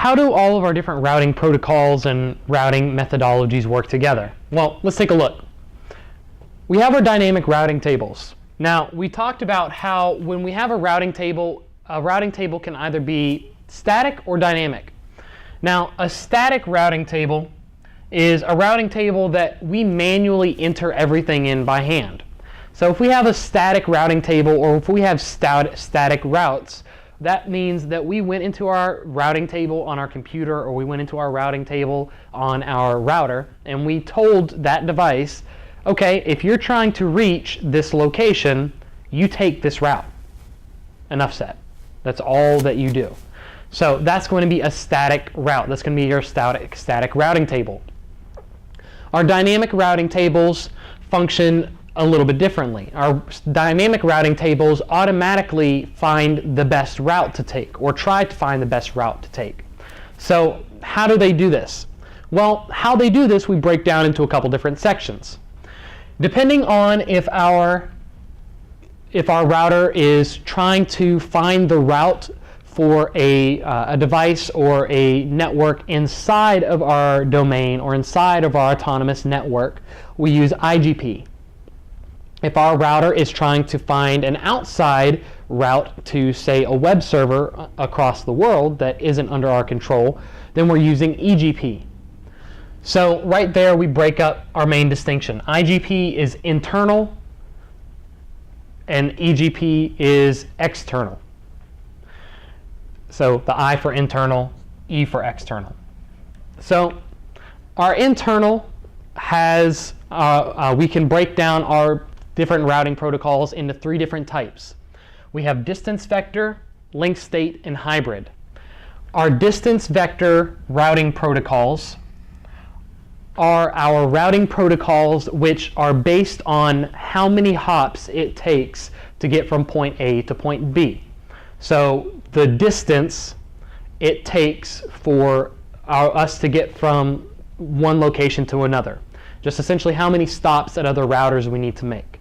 how do all of our different routing protocols and routing methodologies work together? Well, let's take a look. We have our dynamic routing tables. Now, we talked about how when we have a routing table can either be static or dynamic. Now, a static routing table is a routing table that we manually enter everything in by hand. So if we have a static routing table, or if we have static routes, that means that we went into our routing table on our computer, or we went into our routing table on our router, and we told that device, okay, if you're trying to reach this location, you take this route. Enough said. That's all that you do. So that's going to be a static route. That's going to be your static routing table. Our dynamic routing tables function a little bit differently. Our dynamic routing tables automatically find the best route to take, or try to find the best route to take. So how do they do this? Well, how they do this, we break down into a couple different sections. Depending on if our router is trying to find the route for a device or a network inside of our domain or inside of our autonomous network, we use IGP. If our router is trying to find an outside route to, say, a web server across the world that isn't under our control, then we're using EGP. So right there we break up our main distinction. IGP is internal and EGP is external. So the I for internal, E for external. So our internal has, we can break down our different routing protocols into three different types. We have distance vector, link state, and hybrid. Our distance vector routing protocols are our routing protocols which are based on how many hops it takes to get from point A to point B. So the distance it takes for us to get from one location to another. Just essentially how many stops at other routers we need to make.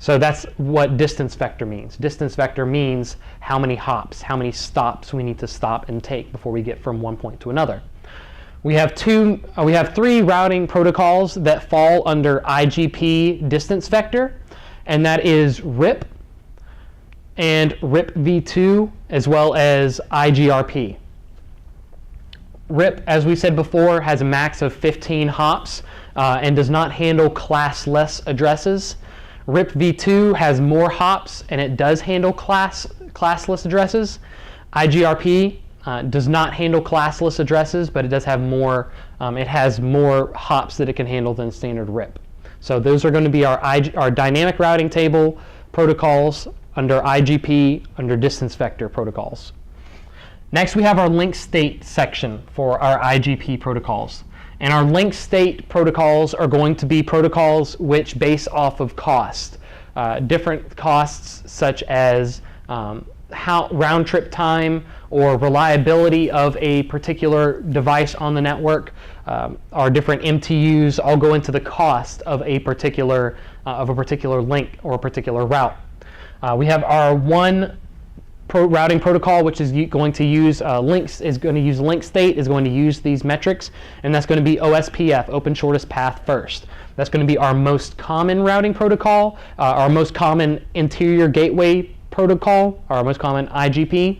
So that's what distance vector means. Distance vector means how many hops, how many stops we need to stop and take before we get from one point to another. We have three routing protocols that fall under IGP distance vector, and that is RIP and RIP-v2, as well as IGRP. RIP, as we said before, has a max of 15 hops and does not handle classless addresses. RIP-v2 has more hops and it does handle classless addresses. IGRP does not handle classless addresses, but it does have more. It has more hops that it can handle than standard RIP. So those are going to be our dynamic routing table protocols under IGP, under distance vector protocols. Next, we have our link state section for our IGP protocols. And our link state protocols are going to be protocols which base off of cost. Different costs such as how round trip time or reliability of a particular device on the network. Our different MTUs all go into the cost of a particular link or a particular route. We have our one routing protocol, which is going to use link state, is going to use these metrics, and that's going to be OSPF, Open Shortest Path First. That's going to be our most common routing protocol, our most common interior gateway protocol, our most common IGP,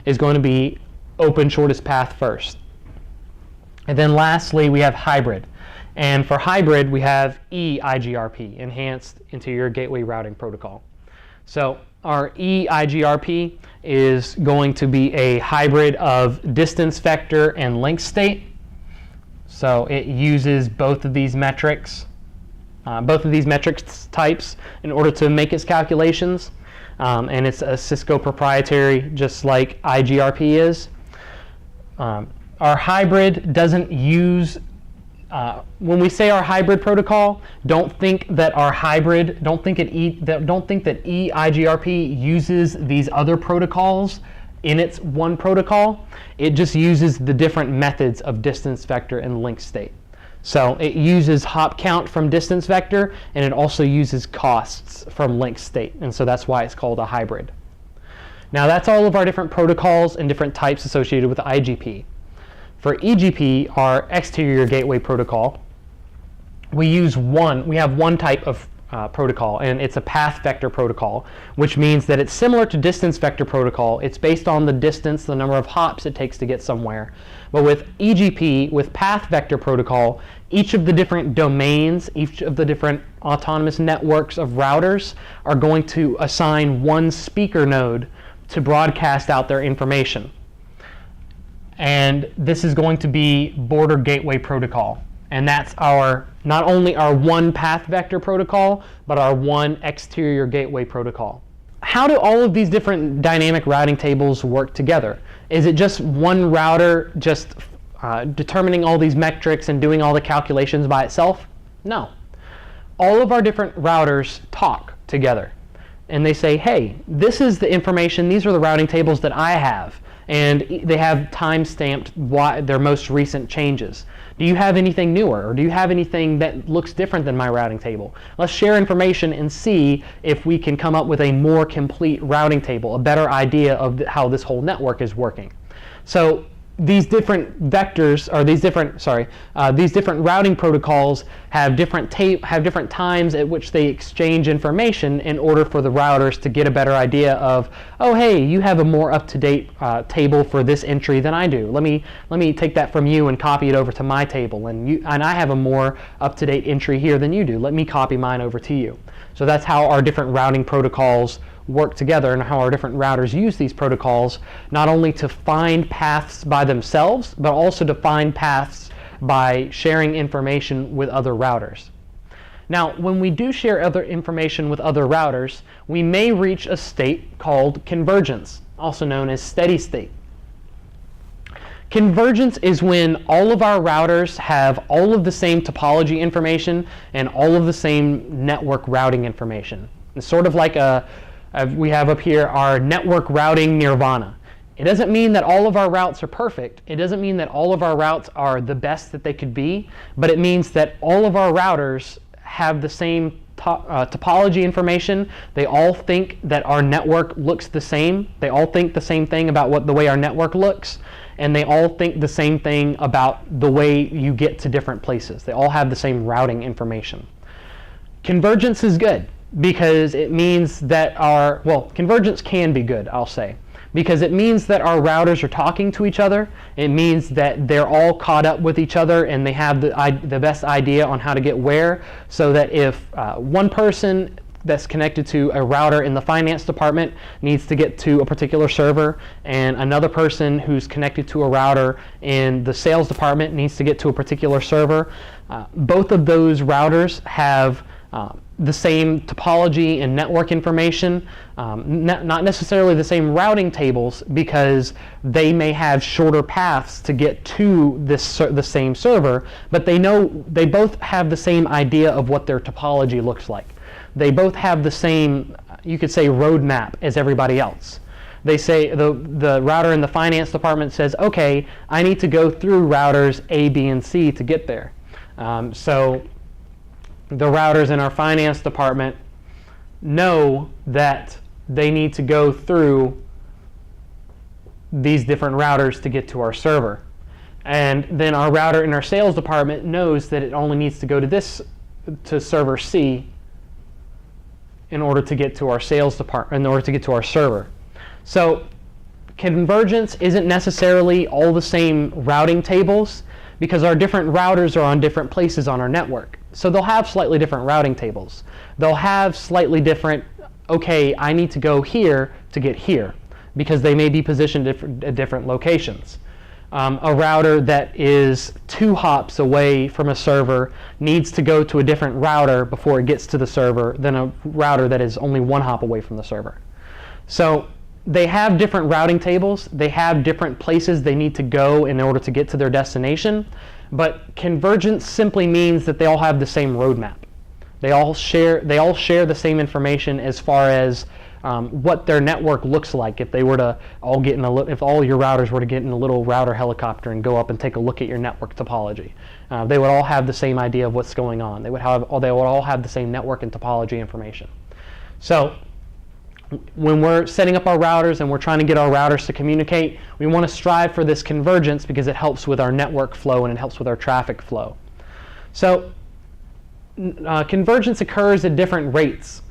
is going to be Open Shortest Path First. And then lastly, we have hybrid. And for hybrid, we have eIGRP, Enhanced Interior Gateway Routing Protocol. So our eIGRP is going to be a hybrid of distance vector and link state. So it uses both of these metrics types in order to make its calculations. And it's a Cisco proprietary, just like IGRP is. Our hybrid doesn't use, when we say our hybrid protocol, don't think that eIGRP uses these other protocols in its one protocol. It just uses the different methods of distance vector and link state. So it uses hop count from distance vector, and it also uses costs from link state, and so that's why it's called a hybrid. Now that's all of our different protocols and different types associated with IGP. For EGP, our exterior gateway protocol, we have one type of protocol, and it's a path vector protocol, which means that it's similar to distance vector protocol. It's based on the distance, the number of hops it takes to get somewhere. But with EGP, with path vector protocol, each of the different domains, each of the different autonomous networks of routers are going to assign one speaker node to broadcast out their information. And this is going to be border gateway protocol. And that's not only our one path vector protocol, but our one exterior gateway protocol. How do all of these different dynamic routing tables work together? Is it just one router just determining all these metrics and doing all the calculations by itself? No. All of our different routers talk together. And they say, hey, this is the information, these are the routing tables that I have. And they have time-stamped their most recent changes. Do you have anything newer, or do you have anything that looks different than my routing table? Let's share information and see if we can come up with a more complete routing table, a better idea of how this whole network is working. So these different vectors, or these different routing protocols have different times at which they exchange information in order for the routers to get a better idea of, oh hey, you have a more up-to-date table for this entry than I do. Let me take that from you and copy it over to my table, and I have a more up-to-date entry here than you do. Let me copy mine over to you. So that's how our different routing protocols work together, and how our different routers use these protocols, not only to find paths by themselves, but also to find paths by sharing information with other routers. Now, when we do share other information with other routers, we may reach a state called convergence, also known as steady state. Convergence is when all of our routers have all of the same topology information and all of the same network routing information. It's sort of like we have up here our network routing nirvana. It doesn't mean that all of our routes are perfect. It doesn't mean that all of our routes are the best that they could be, but it means that all of our routers have the same topology information. They all think that our network looks the same. They all think the same thing about the way our network looks, and they all think the same thing about the way you get to different places. They all have the same routing information. Convergence is good, because it means that convergence can be good, I'll say, because it means that our routers are talking to each other. It means that they're all caught up with each other and they have the best idea on how to get where, so that if one person that's connected to a router in the finance department needs to get to a particular server, and another person who's connected to a router in the sales department needs to get to a particular server, both of those routers have the same topology and network information, not necessarily the same routing tables, because they may have shorter paths to get to the same server, but they both have the same idea of what their topology looks like. They both have the same, you could say, roadmap as everybody else. They say the router in the finance department says, okay, I need to go through routers A, B, and C to get there. So the routers in our finance department know that they need to go through these different routers to get to our server. And then our router in our sales department knows that it only needs to go to server C in order to get to our sales department, in order to get to our server. So convergence isn't necessarily all the same routing tables, because our different routers are on different places on our network. So they'll have slightly different routing tables. They'll have slightly different, okay, I need to go here to get here, because they may be positioned at different locations. A router that is 2 hops away from a server needs to go to a different router before it gets to the server than a router that is only 1 hop away from the server. So they have different routing tables. They have different places they need to go in order to get to their destination. But convergence simply means that they all have the same roadmap. They all share the same information as far as what their network looks like if they were to all get in if all your routers were to get in a little router helicopter and go up and take a look at your network topology. They would all have the same idea of what's going on. They would all have the same network and topology information. So when we're setting up our routers and we're trying to get our routers to communicate, we want to strive for this convergence because it helps with our network flow and it helps with our traffic flow. So convergence occurs at different rates.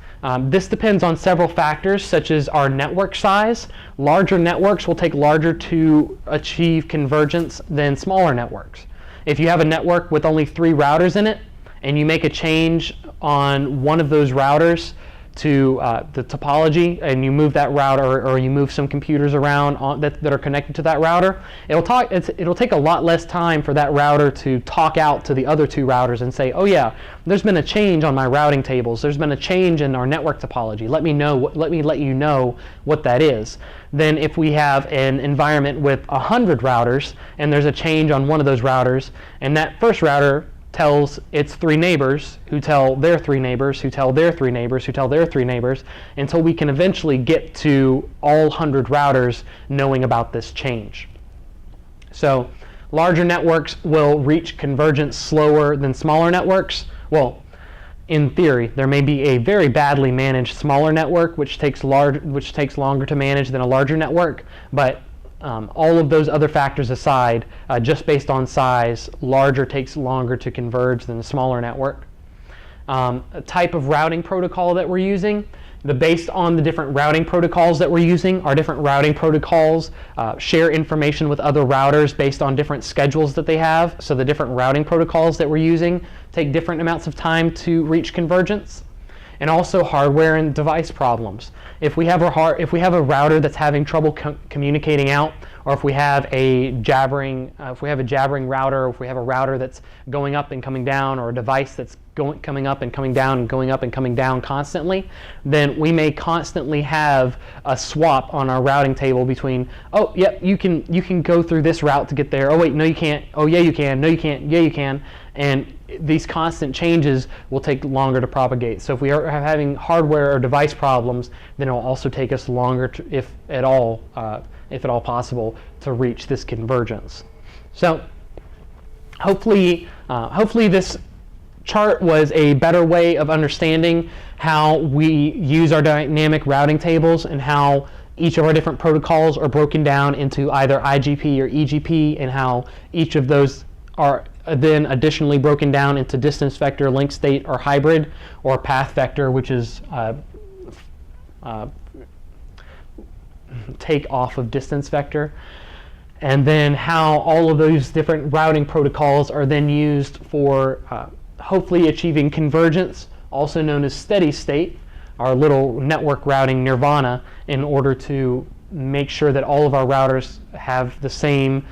This depends on several factors, such as our network size. Larger networks will take larger to achieve convergence than smaller networks. If you have a network with only 3 routers in it, and you make a change on one of those routers to the topology, and you move that router, or you move some computers around that are connected to that router, it'll take a lot less time for that router to talk out to the other 2 routers and say, oh yeah, there's been a change on my routing tables, there's been a change in our network topology, let me let you know what that is. Then if we have an environment with 100 routers and there's a change on one of those routers, and that first router tells its 3 neighbors, who tell their 3 neighbors, who tell their 3 neighbors, who tell their 3 neighbors, until we can eventually get to all 100 routers knowing about this change. So larger networks will reach convergence slower than smaller networks. Well, in theory, there may be a very badly managed smaller network which takes longer to manage than a larger network, but all of those other factors aside, just based on size, larger takes longer to converge than the smaller network. A type of routing protocol that we're using, based on the different routing protocols that we're using, our different routing protocols share information with other routers based on different schedules that they have. So the different routing protocols that we're using take different amounts of time to reach convergence. And also hardware and device problems. If we have a router that's having trouble communicating out, or if we have a jabbering router, or if we have a router that's going up and coming down, or a device that's coming up and coming down and going up and coming down constantly, then we may constantly have a swap on our routing table between, oh, yep, you can go through this route to get there. Oh wait, no you can't. Oh yeah you can. No you can't. Yeah you can. And these constant changes will take longer to propagate. So if we are having hardware or device problems, then it will also take us longer, if at all possible, to reach this convergence. So hopefully this chart was a better way of understanding how we use our dynamic routing tables and how each of our different protocols are broken down into either IGP or EGP, and how each of those are then additionally broken down into distance vector, link state, or hybrid, or path vector, which is take off of distance vector. And then how all of those different routing protocols are then used for hopefully achieving convergence, also known as steady state, our little network routing nirvana, in order to make sure that all of our routers have the same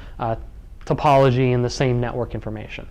topology and the same network information.